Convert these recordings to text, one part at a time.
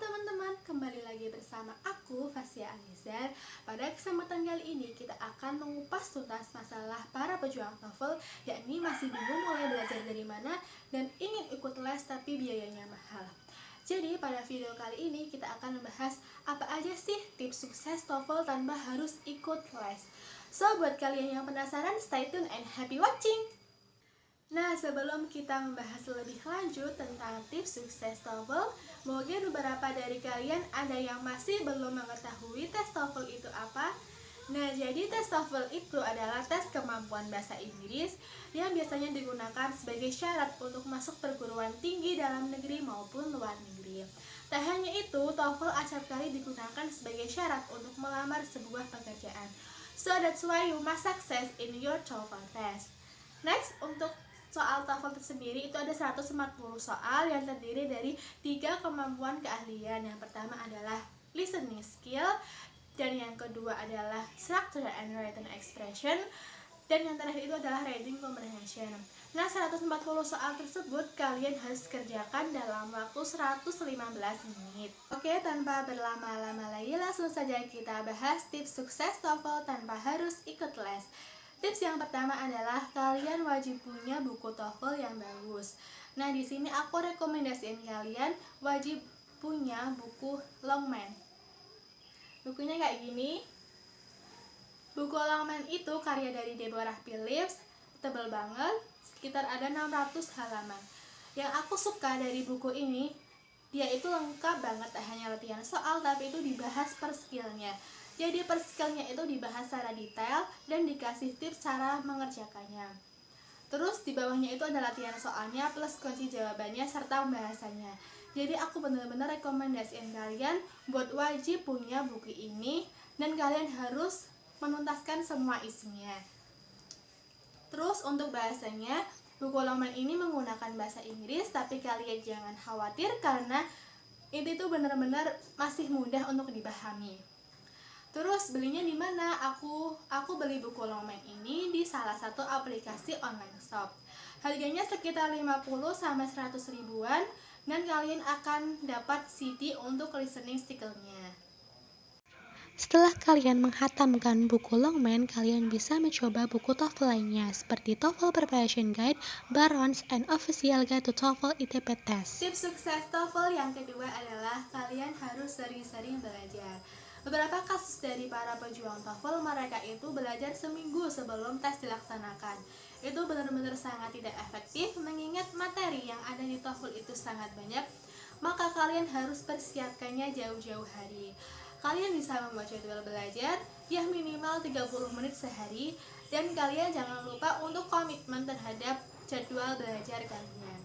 teman-teman, kembali lagi bersama aku, Fasya Alizar. Pada kesempatan kali ini kita akan mengupas tuntas masalah para pejuang TOEFL, yakni masih bingung mulai belajar dari mana dan ingin ikut les tapi biayanya mahal. Jadi pada video kali ini kita akan membahas apa aja sih tips sukses TOEFL tanpa harus ikut les. So buat kalian yang penasaran, stay tune and happy watching! Nah, sebelum kita membahas lebih lanjut tentang tips sukses TOEFL, mungkin beberapa dari kalian ada yang masih belum mengetahui tes TOEFL itu apa. Nah, jadi tes TOEFL itu adalah tes kemampuan bahasa Inggris yang biasanya digunakan sebagai syarat untuk masuk perguruan tinggi dalam negeri maupun luar negeri. Tak hanya itu, TOEFL acap kali digunakan sebagai syarat untuk melamar sebuah pekerjaan. So that's why you must success in your TOEFL test. Next, untuk soal TOEFL sendiri itu ada 140 soal yang terdiri dari 3 kemampuan keahlian. Yang pertama adalah listening skill, dan yang kedua adalah structure and written expression, dan yang terakhir itu adalah reading comprehension. Nah, 140 soal tersebut kalian harus kerjakan dalam waktu 115 menit. Oke, tanpa berlama-lama lagi langsung saja kita bahas tips sukses TOEFL tanpa harus ikut les. Tips yang pertama adalah kalian wajib punya buku TOEFL yang bagus. Nah, di sini aku rekomendasiin kalian wajib punya buku Longman. Bukunya kayak gini. Buku Longman itu karya dari Deborah Phillips, tebal banget, sekitar ada 600 halaman. Yang aku suka dari buku ini, dia itu lengkap banget, tak hanya latihan soal, tapi itu dibahas per skillnya. Jadi per skillnya itu dibahas secara detail dan dikasih tips cara mengerjakannya. Terus di bawahnya itu ada latihan soalnya plus kunci jawabannya serta pembahasannya. Jadi aku benar-benar rekomendasiin kalian buat wajib punya buku ini dan kalian harus menuntaskan semua isinya. Terus untuk bahasanya, buku Longman ini menggunakan bahasa Inggris, tapi kalian jangan khawatir karena ini tuh benar-benar masih mudah untuk dipahami. Terus belinya di mana? Aku beli buku Longman ini di salah satu aplikasi online shop. Harganya sekitar 50 sampai 100 ribuan dan kalian akan dapat CD untuk listening skill-nya. Setelah kalian menghatamkan buku Longman, kalian bisa mencoba buku TOEFL lainnya seperti TOEFL Preparation Guide, Barron's, and Official Guide to TOEFL ITP Test. Tips sukses TOEFL yang kedua adalah kalian harus sering-sering belajar. Beberapa kasus dari para pejuang TOEFL, mereka itu belajar seminggu sebelum tes dilaksanakan. Itu benar-benar sangat tidak efektif mengingat materi yang ada di TOEFL itu sangat banyak, maka kalian harus persiapkannya jauh-jauh hari. Kalian bisa membuat jadwal belajar yang minimal 30 menit sehari, dan kalian jangan lupa untuk komitmen terhadap jadwal belajar kalian.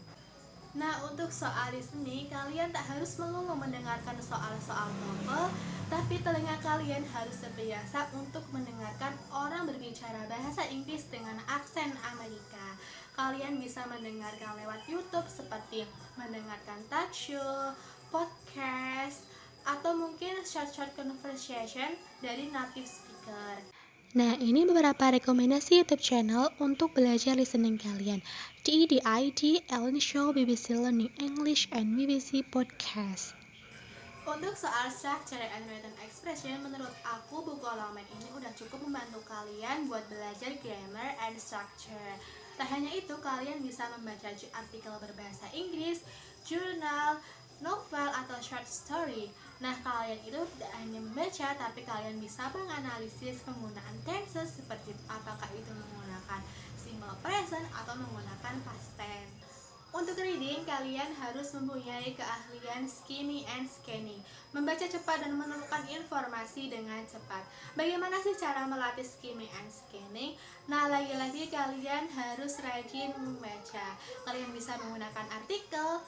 Nah, untuk soal listening, kalian tak harus melulu mendengarkan soal-soal TOEFL, tapi telinga kalian harus terbiasa untuk mendengarkan orang berbicara bahasa Inggris dengan aksen Amerika. Kalian bisa mendengarkan lewat YouTube seperti mendengarkan talk show, podcast, atau mungkin short conversation dari native speaker. Nah, ini beberapa rekomendasi YouTube channel untuk belajar listening kalian. DID, Ellen Show, BBC Learning English, and BBC Podcast. Untuk soal structure and written expression, menurut aku buku Longman ini udah cukup membantu kalian buat belajar grammar and structure. Tak hanya itu, kalian bisa membaca artikel berbahasa Inggris, jurnal, novel, atau short story. Nah, kalian itu tidak hanya membaca, tapi kalian bisa menganalisis penggunaan tenses seperti apakah itu menggunakan simple present atau menggunakan past tense. Untuk reading, kalian harus mempunyai keahlian skimming and scanning, membaca cepat dan menemukan informasi dengan cepat. Bagaimana sih cara melatih skimming and scanning? Nah, lagi-lagi kalian harus rajin membaca. Kalian bisa menggunakan artikel,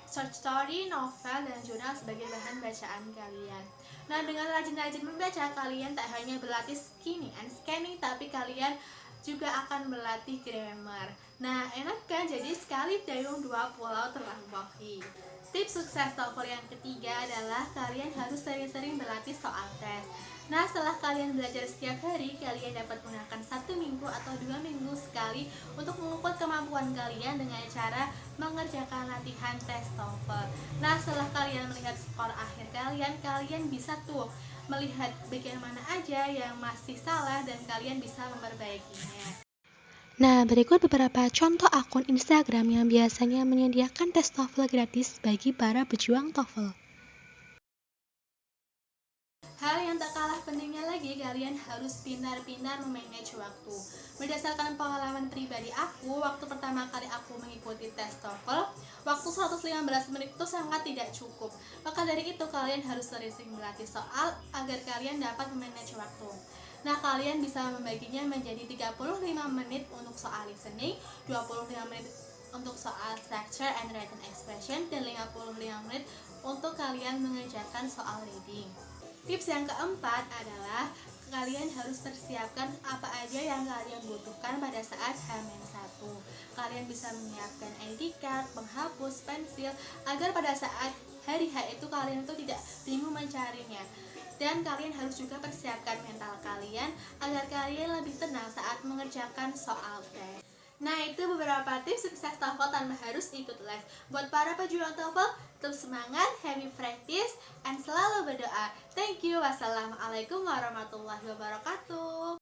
short story, novel, dan jurnal sebagai bahan bacaan kalian. Nah, dengan rajin-rajin membaca, kalian tak hanya berlatih skimming and scanning, tapi kalian juga akan berlatih grammar. Nah, enak kan? Jadi sekali dayung dua pulau terlampaui. Tips sukses TOEFL yang ketiga adalah kalian harus sering-sering berlatih soal tes. Nah, setelah kalian belajar setiap hari, kalian dapat menggunakan 1 minggu atau 2 minggu sekali untuk mengukur kemampuan kalian dengan cara mengerjakan latihan tes TOEFL. Nah, setelah kalian melihat skor akhir kalian, kalian bisa tuh melihat bagian mana aja yang masih salah dan kalian bisa memperbaikinya. Nah, berikut beberapa contoh akun Instagram yang biasanya menyediakan tes TOEFL gratis bagi para pejuang TOEFL. Hal yang tak kalah pentingnya lagi, kalian harus pintar-pintar memanage waktu. Berdasarkan pengalaman pribadi aku, waktu pertama kali aku mengikuti tes TOEFL, waktu 115 menit itu sangat tidak cukup. Maka dari itu kalian harus sering-sering berlatih soal agar kalian dapat memanage waktu. Nah, kalian bisa membaginya menjadi 35 menit untuk soal listening, 25 menit untuk soal structure and written expression, dan 55 menit untuk kalian mengerjakan soal reading. Tips yang keempat adalah kalian harus persiapkan apa aja yang kalian butuhkan pada saat H-1. Kalian bisa menyiapkan ID card, penghapus, pensil, agar pada saat hari H itu kalian itu tidak bingung mencarinya. Dan kalian harus juga persiapkan mental kalian agar kalian lebih tenang saat mengerjakan soal tes. Nah, itu beberapa tips sukses TOEFL tanpa harus ikut les. Buat para pejuang TOEFL, tetap semangat, happy practice, and selalu berdoa. Thank you. Wassalamualaikum warahmatullahi wabarakatuh.